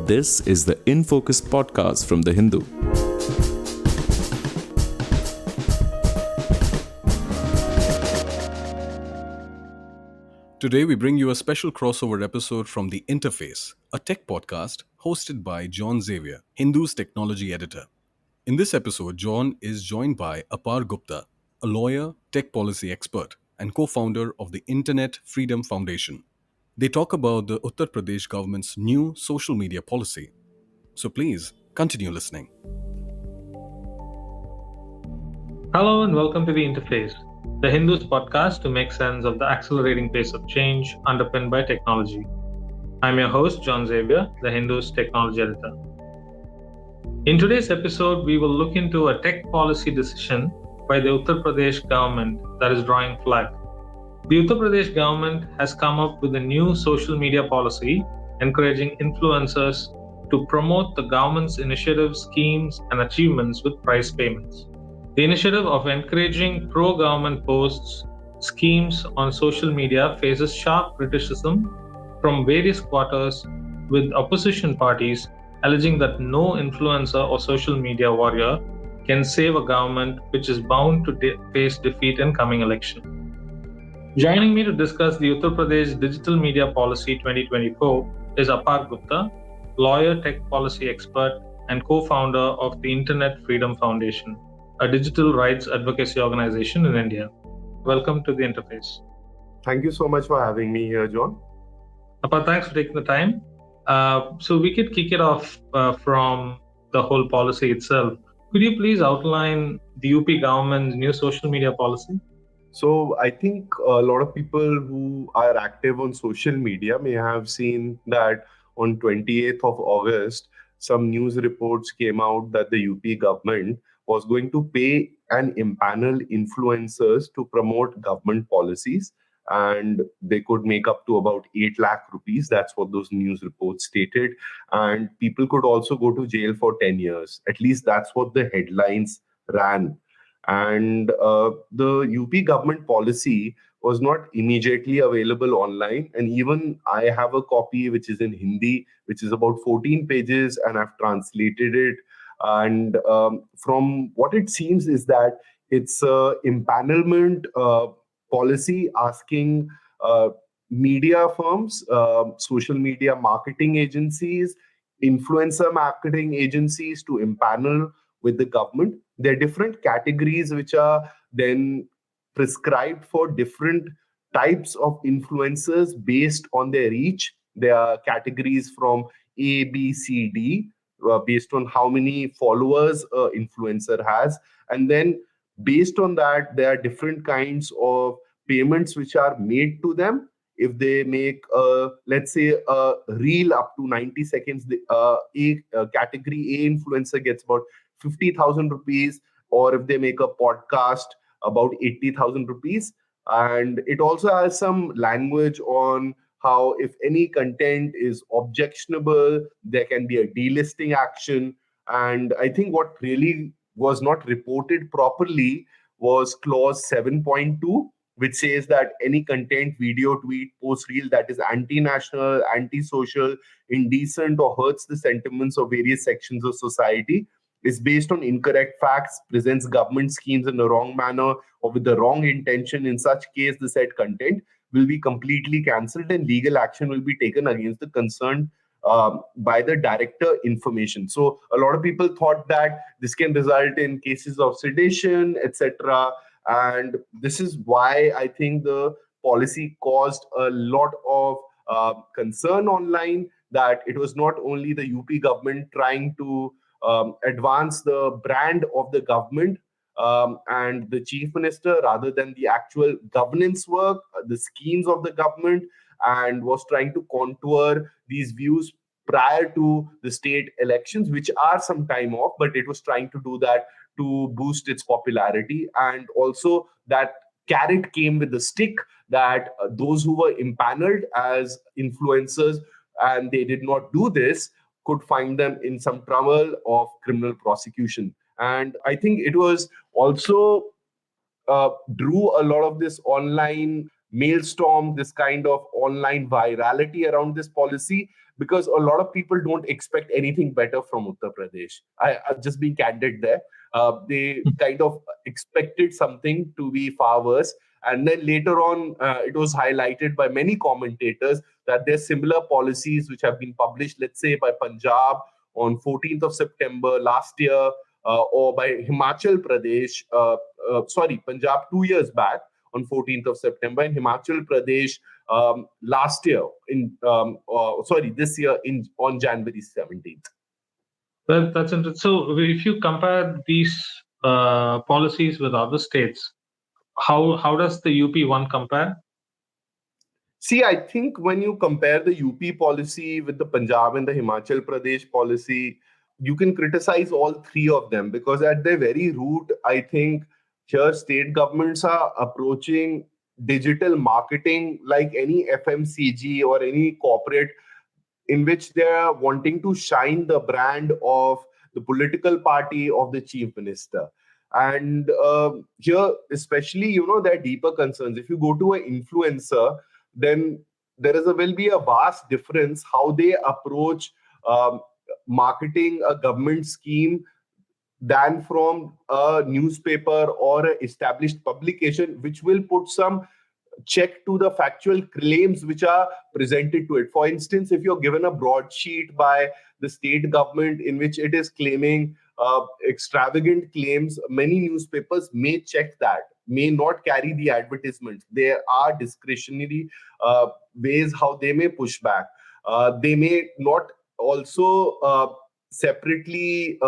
This is the In Focus podcast from The Hindu. Today, we bring you a special crossover episode from The Interface, a tech podcast hosted by Xavier, Hindu's technology editor. In this episode, John is joined by Apar Gupta, a lawyer, tech policy expert, and co-founder of the Internet Freedom Foundation. They talk about the Uttar Pradesh government's new social media policy. So please, continue listening. Hello and welcome to The Interface, the Hindu's podcast to make sense of the accelerating pace of change underpinned by technology. I'm your host, Xavier, the Hindu's technology editor. In today's episode, we will look into a tech policy decision by the Uttar Pradesh government that is drawing flag. The Uttar Pradesh government has come up with a new social media policy encouraging influencers to promote the government's initiatives, schemes, and achievements with prize payments. The initiative of encouraging pro-government posts, schemes on social media faces sharp criticism from various quarters, with opposition parties alleging that no influencer or social media warrior can save a government which is bound to face defeat in coming election. Joining me to discuss the Uttar Pradesh Digital Media Policy 2024 is Apar Gupta, lawyer, tech policy expert, and co-founder of the Internet Freedom Foundation, a digital rights advocacy organization in India. Welcome to The Interface. Thank you so much for having me here, John. Apar, thanks for taking the time. So we could kick it off from the whole policy itself. Could you please outline the UP government's new social media policy? So I think a lot of people who are active on social media may have seen that on 28th of August, some news reports came out that the UP government was going to pay and impanel influencers to promote government policies, and they could make up to about 8 lakh rupees. That's what those news reports stated. And people could also go to jail for 10 years. At least that's what the headlines ran. And the UP government policy was not immediately available online. And even I have a copy which is in Hindi, which is about 14 pages, and I've translated it. And from what it seems is that it's a impanelment policy asking media firms, social media marketing agencies, influencer marketing agencies to impanel with the government. There are different categories which are then prescribed for different types of influencers based on their reach. There are categories from A, B, C, D, based on how many followers an influencer has. And then based on that, there are different kinds of payments which are made to them. If they make, let's say, a reel up to 90 seconds, category A influencer gets about 50,000 rupees, or if they make a podcast, about 80,000 rupees. And it also has some language on how if any content is objectionable, there can be a delisting action. And I think what really was not reported properly was clause 7.2, which says that any content, video, tweet, post, reel that is anti-national, anti-social, indecent, or hurts the sentiments of various sections of society is based on incorrect facts, presents government schemes in the wrong manner or with the wrong intention. In such case, the said content will be completely cancelled and legal action will be taken against the concerned by the director information. So a lot of people thought that this can result in cases of sedition, etc. And this is why I think the policy caused a lot of concern online, that it was not only the UP government trying to advance the brand of the government and the chief minister rather than the actual governance work, the schemes of the government, and was trying to contour these views prior to the state elections, which are some time off, but it was trying to do that to boost its popularity. And also that carrot came with the stick, that those who were impaneled as influencers and they did not do this could find them in some trouble of criminal prosecution. And I think it was also drew a lot of this online maelstrom, this kind of online virality around this policy, because a lot of people don't expect anything better from Uttar Pradesh. I'm just being candid there. They kind of expected something to be far worse. And then later on, it was highlighted by many commentators that there's similar policies which have been published, let's say by Punjab on 14th of September last year, or by Himachal Pradesh, Punjab 2 years back on 14th of September, and Himachal Pradesh last year this year on January 17th. That's interesting. So if you compare these policies with other states, how does the UP one compare? See, I think when you compare the UP policy with the Punjab and the Himachal Pradesh policy, you can criticize all three of them, because at their very root, I think here state governments are approaching digital marketing like any FMCG or any corporate, in which they are wanting to shine the brand of the political party of the chief minister. And here, especially, there are deeper concerns. If you go to an influencer, then will be a vast difference how they approach um, marketing a government scheme than from a newspaper or an established publication, which will put some check to the factual claims which are presented to it. For instance, if you're given a broadsheet by the state government in which it is claiming extravagant claims, many newspapers may check that, may not carry the advertisements. There are discretionary ways how they may push back. They may not also separately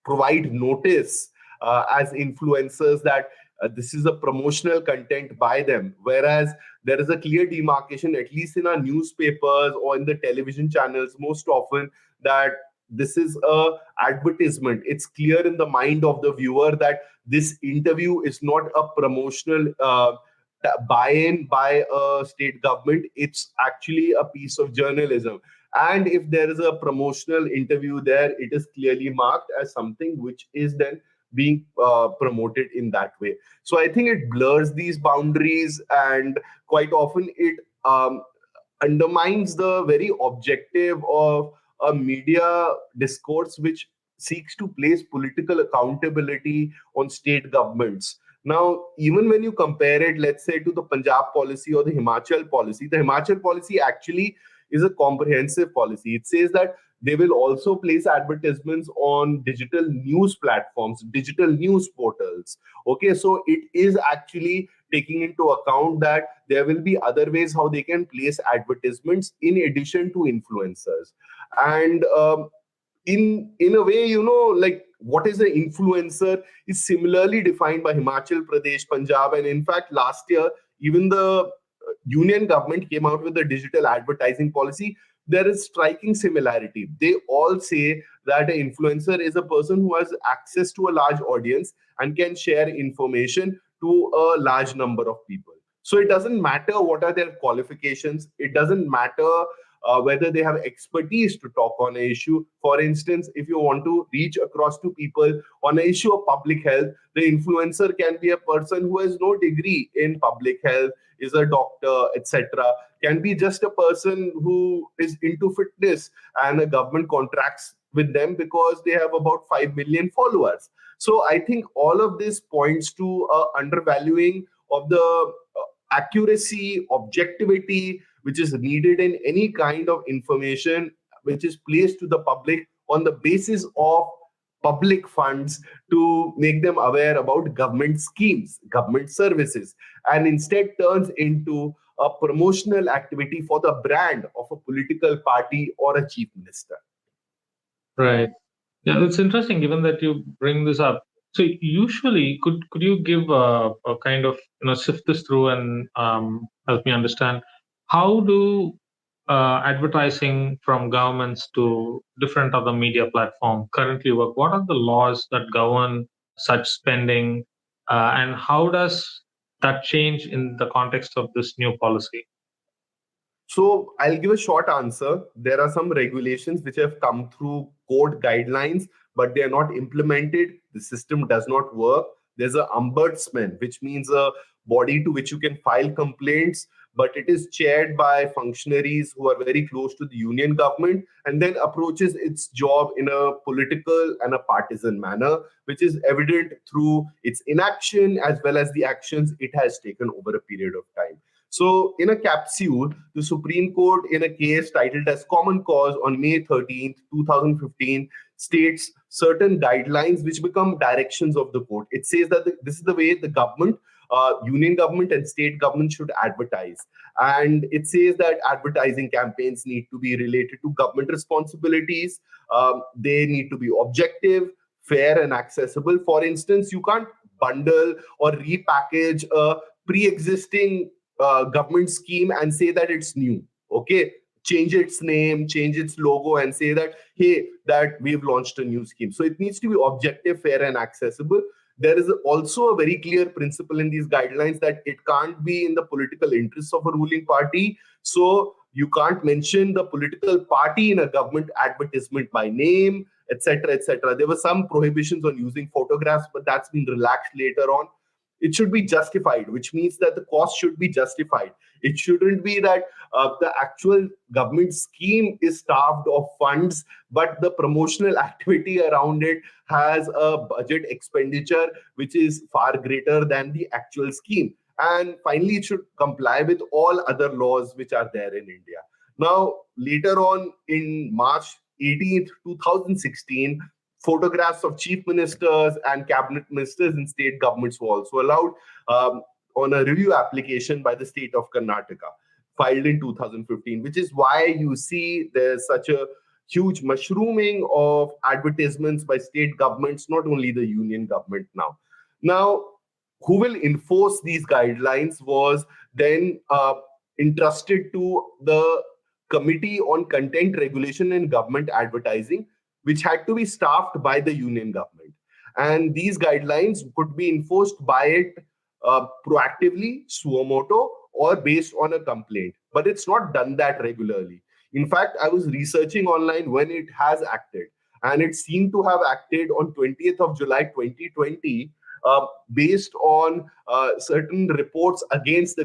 provide notice as influencers that this is a promotional content by them, whereas there is a clear demarcation, at least in our newspapers or in the television channels most often, that this is a advertisement. It's clear in the mind of the viewer that this interview is not a promotional buy-in by a state government. It's actually a piece of journalism. And if there is a promotional interview there, it is clearly marked as something which is then being promoted in that way. So I think it blurs these boundaries, and quite often it undermines the very objective of a media discourse which seeks to place political accountability on state governments. Now, even when you compare it, let's say, to the Punjab policy or the Himachal policy actually is a comprehensive policy. It says that they will also place advertisements on digital news platforms, digital news portals. Okay, so it is actually taking into account that there will be other ways how they can place advertisements in addition to influencers. And in a way, like what is an influencer is similarly defined by Himachal Pradesh, Punjab, and in fact, last year, even the union government came out with a digital advertising policy. There is striking similarity. They all say that an influencer is a person who has access to a large audience and can share information to a large number of people. So it doesn't matter what are their qualifications. It doesn't matter whether they have expertise to talk on an issue. For instance, if you want to reach across to people on an issue of public health, the influencer can be a person who has no degree in public health, is a doctor, etc. Can be just a person who is into fitness and a government contracts with them because they have about 5 million followers. So I think all of this points to undervaluing of the accuracy, objectivity, which is needed in any kind of information which is placed to the public on the basis of public funds to make them aware about government schemes, government services, and instead turns into a promotional activity for the brand of a political party or a chief minister. Right. Yeah, it's interesting given that you bring this up. So usually, could you give a kind of sift this through and help me understand how do advertising from governments to different other media platform currently work? What are the laws that govern such spending, and how does that change in the context of this new policy? So I'll give a short answer. There are some regulations which have come through code guidelines, but they are not implemented. The system does not work. There's an ombudsman, which means a body to which you can file complaints, but it is chaired by functionaries who are very close to the union government and then approaches its job in a political and a partisan manner, which is evident through its inaction as well as the actions it has taken over a period of time. So, in a capsule, the Supreme Court, in a case titled as Common Cause on May 13th, 2015, states certain guidelines which become directions of the court. It says that this is the way the government, union government and state government should advertise. And it says that advertising campaigns need to be related to government responsibilities. They need to be objective, fair, and accessible. For instance, you can't bundle or repackage a pre-existing government scheme and say that it's new. Okay, change its name, change its logo, and say that, hey, that we've launched a new scheme. So it needs to be objective, fair, and accessible. There is also a very clear principle in these guidelines that it can't be in the political interests of a ruling party. So you can't mention the political party in a government advertisement by name, etc., etc. There were some prohibitions on using photographs, but that's been relaxed later on. It should be justified, which means that the cost should be justified. It shouldn't be that the actual government scheme is starved of funds, but the promotional activity around it has a budget expenditure which is far greater than the actual scheme. And finally, it should comply with all other laws which are there in India. Now, later on in March 18th, 2016, photographs of chief ministers and cabinet ministers in state governments were also allowed on a review application by the state of Karnataka, filed in 2015, which is why you see there's such a huge mushrooming of advertisements by state governments, not only the union government now. Now, who will enforce these guidelines was then entrusted to the Committee on Content Regulation and Government Advertising, which had to be staffed by the union government. And these guidelines could be enforced by it proactively, suo moto, or based on a complaint. But it's not done that regularly. In fact, I was researching online when it has acted, and it seemed to have acted on 20th of July 2020, based on certain reports against the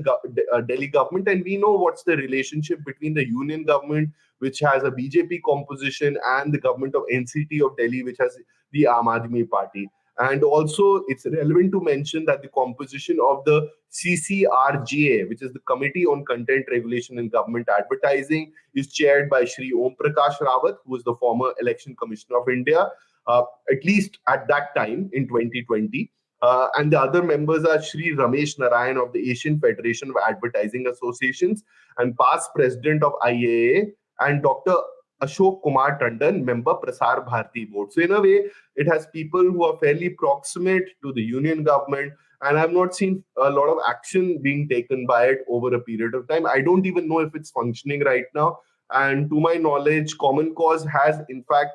Delhi government. And we know what's the relationship between the union government, which has a BJP composition, and the government of NCT of Delhi, which has the Aam Aadmi Party. And also, it's relevant to mention that the composition of the CCRGA, which is the Committee on Content Regulation and Government Advertising, is chaired by Shri Om Prakash Rawat, who is the former Election Commissioner of India, at least at that time in 2020. And the other members are Shri Ramesh Narayan of the Asian Federation of Advertising Associations and past president of IAA, and Dr. Ashok Kumar Tandon, member Prasar Bharati Board. So in a way, it has people who are fairly proximate to the union government, and I've not seen a lot of action being taken by it over a period of time. I don't even know if it's functioning right now. And to my knowledge, Common Cause has, in fact,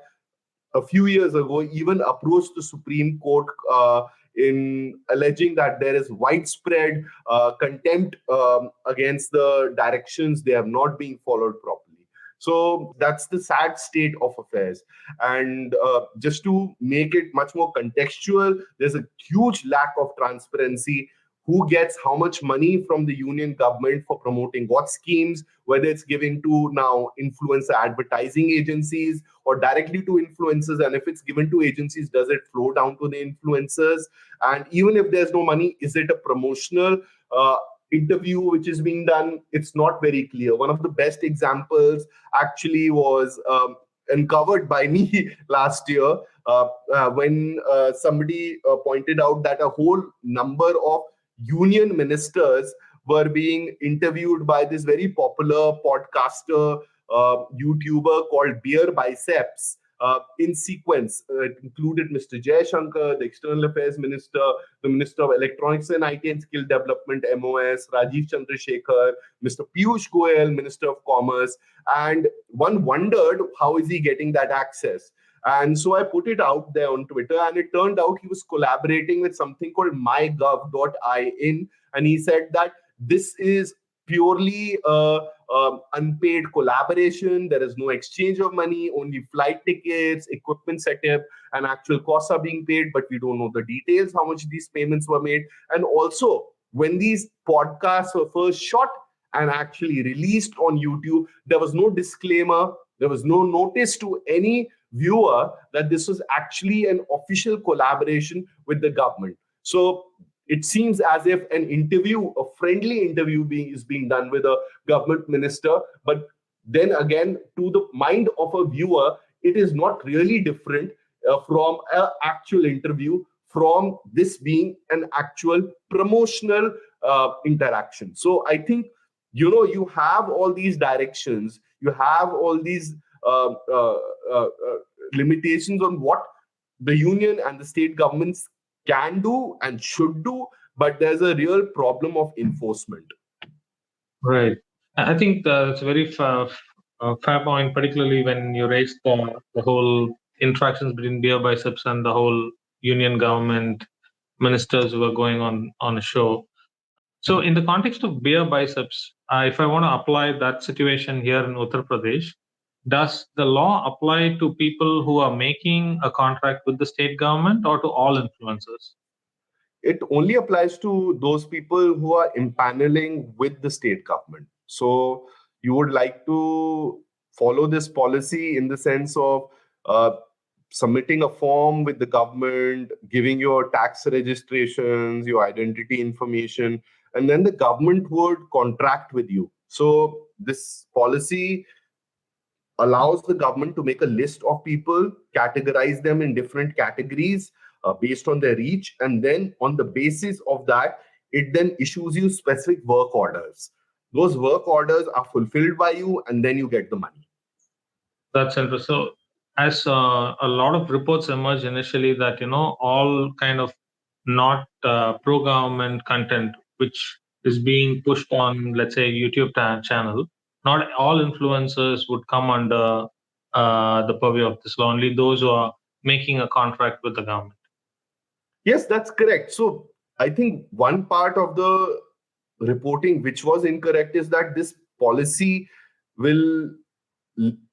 a few years ago, even approached the Supreme Court in alleging that there is widespread contempt against the directions. They have not been followed properly. So that's the sad state of affairs. And just to make it much more contextual, there's a huge lack of transparency. Who gets how much money from the union government for promoting what schemes, whether it's given to now influencer advertising agencies or directly to influencers. And if it's given to agencies, does it flow down to the influencers? And even if there's no money, is it a promotional interview which is being done? It's not very clear. One of the best examples actually was uncovered by me last year when somebody pointed out that a whole number of union ministers were being interviewed by this very popular podcaster, YouTuber called Beer Biceps in sequence. It included Mr. Jay Shankar, the External Affairs Minister, the Minister of Electronics and IT and Skill Development, MOS, Rajiv Chandrasekhar, Mr. Piyush Goyal, Minister of Commerce. And one wondered, how is he getting that access? And so I put it out there on Twitter, and it turned out he was collaborating with something called mygov.in. And he said that this is purely unpaid collaboration. There is no exchange of money, only flight tickets, equipment setup, and actual costs are being paid, but we don't know the details, how much these payments were made. And also, when these podcasts were first shot and actually released on YouTube, there was no disclaimer, there was no notice to any viewer that this was actually an official collaboration with the government. So it seems as if an interview, a friendly interview is being done with a government minister, but then again, to the mind of a viewer, it is not really different from an actual interview, from this being an actual promotional interaction. So I think, you have all these directions, you have all these uh, uh, uh, uh, limitations on what the union and the state governments can do and should do, but there's a real problem of enforcement. Right. I think it's a very fair point, particularly when you raise the whole interactions between beer biceps and the whole union government ministers who are going on a show. So, in the context of beer biceps, if I want to apply that situation here in Uttar Pradesh, does the law apply to people who are making a contract with the state government or to all influencers? It only applies to those people who are impaneling with the state government. So you would like to follow this policy in the sense of uh, submitting a form with the government, giving your tax registrations, your identity information, and then the government would contract with you. So this policy allows the government to make a list of people, categorize them in different categories based on their reach, and then on the basis of that, it then issues you specific work orders. Those work orders are fulfilled by you, and then you get the money. That's interesting. So, as a lot of reports emerged initially that all kind of not pro-government content which is being pushed on, let's say, YouTube channel, not all influencers would come under the purview of this law. Only those who are making a contract with the government. Yes, that's correct. So I think one part of the reporting which was incorrect is that this policy will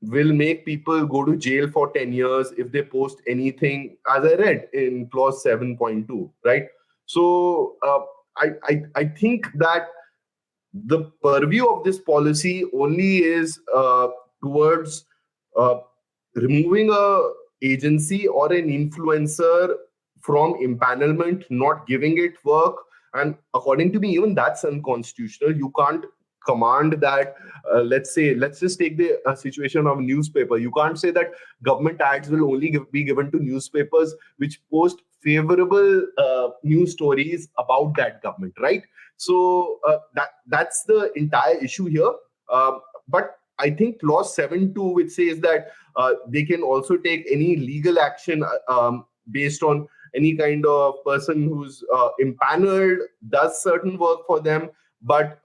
will make people go to jail for 10 years if they post anything, as I read in clause 7.2, right? So I think that the purview of this policy only is towards uh, removing a agency or an influencer from empanelment, not giving it work. And according to me, even that's unconstitutional. You can't command that. Let's just take the situation of newspaper. You can't say that government ads will only be given to newspapers which post favorable news stories about that government, right? So that's the entire issue here. But I think clause 7.2, which says that they can also take any legal action based on any kind of person who's impaneled, does certain work for them, but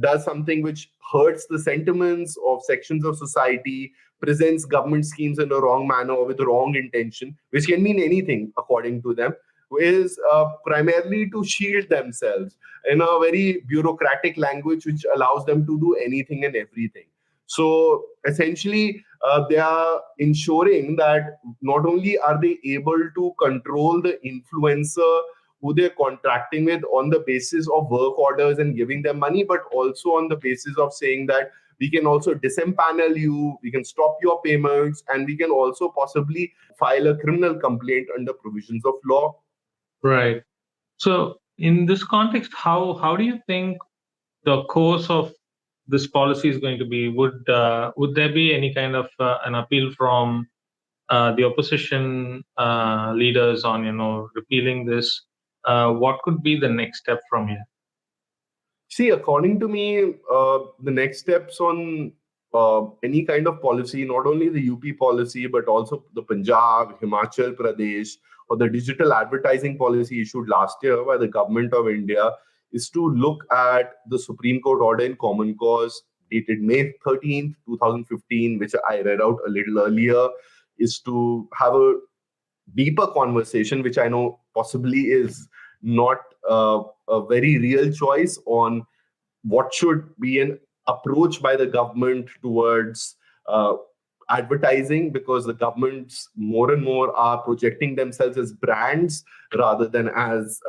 does something which hurts the sentiments of sections of society, presents government schemes in a wrong manner or with wrong intention, which can mean anything according to them, is primarily to shield themselves in a very bureaucratic language which allows them to do anything and everything. So essentially, they are ensuring that not only are they able to control the influencer who they're contracting with on the basis of work orders and giving them money, but also on the basis of saying that we can also disempanel you, we can stop your payments, and we can also possibly file a criminal complaint under provisions of law. Right. So, in this context, how do you think the course of this policy is going to be? Would there be any kind of an appeal from the opposition leaders on repealing this? What could be the next step from here? See, according to me, the next steps on any kind of policy, not only the UP policy, but also the Punjab, Himachal Pradesh, or the digital advertising policy issued last year by the government of India, is to look at the Supreme Court order in common cause dated May 13th, 2015, which I read out a little earlier, is to have a deeper conversation, which I know possibly is not a very real choice, on what should be an approach by the government towards uh, advertising, because the governments more and more are projecting themselves as brands rather than as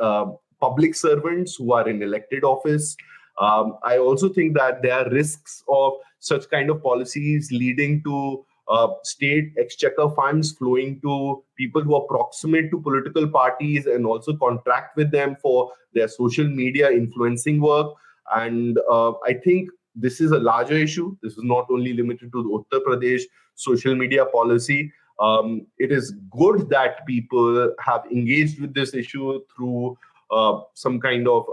public servants who are in elected office. I also think that there are risks of such kind of policies leading to state exchequer funds flowing to people who are proximate to political parties and also contract with them for their social media influencing work. And I think this is a larger issue. This is not only limited to the Uttar Pradesh social media policy. It is good that people have engaged with this issue through some kind of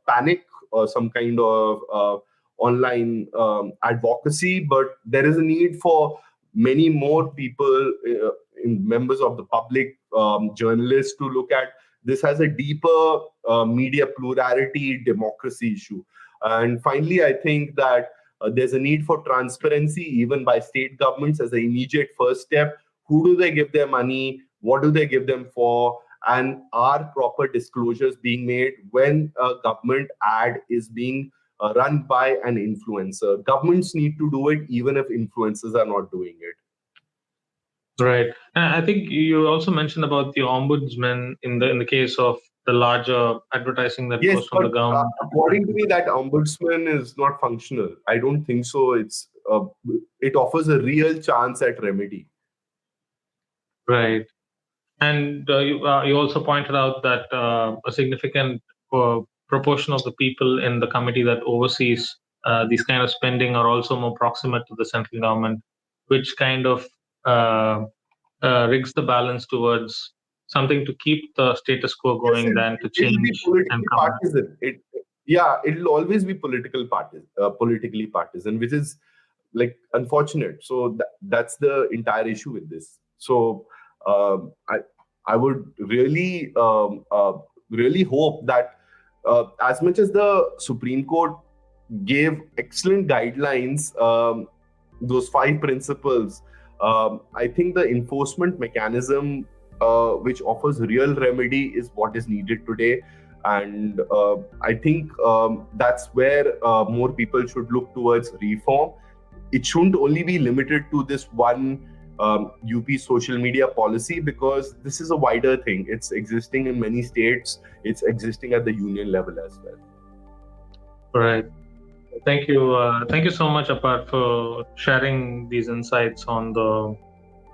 panic or some kind of online advocacy, but there is a need for many more people, members of the public, journalists, to look at this as a deeper media plurality democracy issue. And finally, I think that there's a need for transparency, even by state governments, as an immediate first step. Who do they give their money? What do they give them for? And are proper disclosures being made when a government ad is being run by an influencer? Governments need to do it, even if influencers are not doing it. Right. And I think you also mentioned about the ombudsman in the case of the larger advertising that Yes, goes from the but government. according to me, that ombudsman is not functional. I don't think so. It offers a real chance at remedy. Right. And you also pointed out that a significant proportion of the people in the committee that oversees these kind of spending are also more proximate to the central government, which kind of rigs the balance towards something to keep the status quo going than to It'll be change and politically come. partisan. It'll always be politically partisan, which is like unfortunate. So that's the entire issue with this. So I would really really hope that as much as the Supreme Court gave excellent guidelines, those 5 principles, I think the enforcement mechanism which offers real remedy is what is needed today. And I think that's where more people should look towards reform. It shouldn't only be limited to this one UP social media policy, because this is a wider thing. It's existing in many states. It's existing at the union level as well. Right. Thank you. Thank you so much, Apar, for sharing these insights on the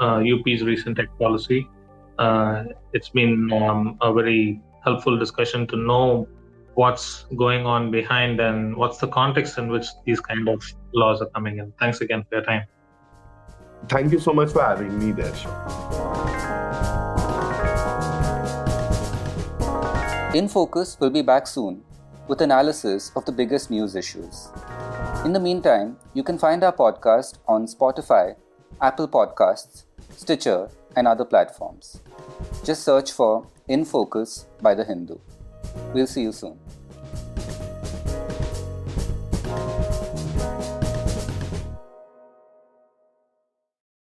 UP's recent tech policy. It's been a very helpful discussion to know what's going on behind and what's the context in which these kind of laws are coming in. Thanks again for your time. Thank you so much for having me there, Sean. In Focus will be back soon with analysis of the biggest news issues. In the meantime, you can find our podcast on Spotify, Apple Podcasts, Stitcher, and other platforms. Just search for In Focus by The Hindu. We'll see you soon.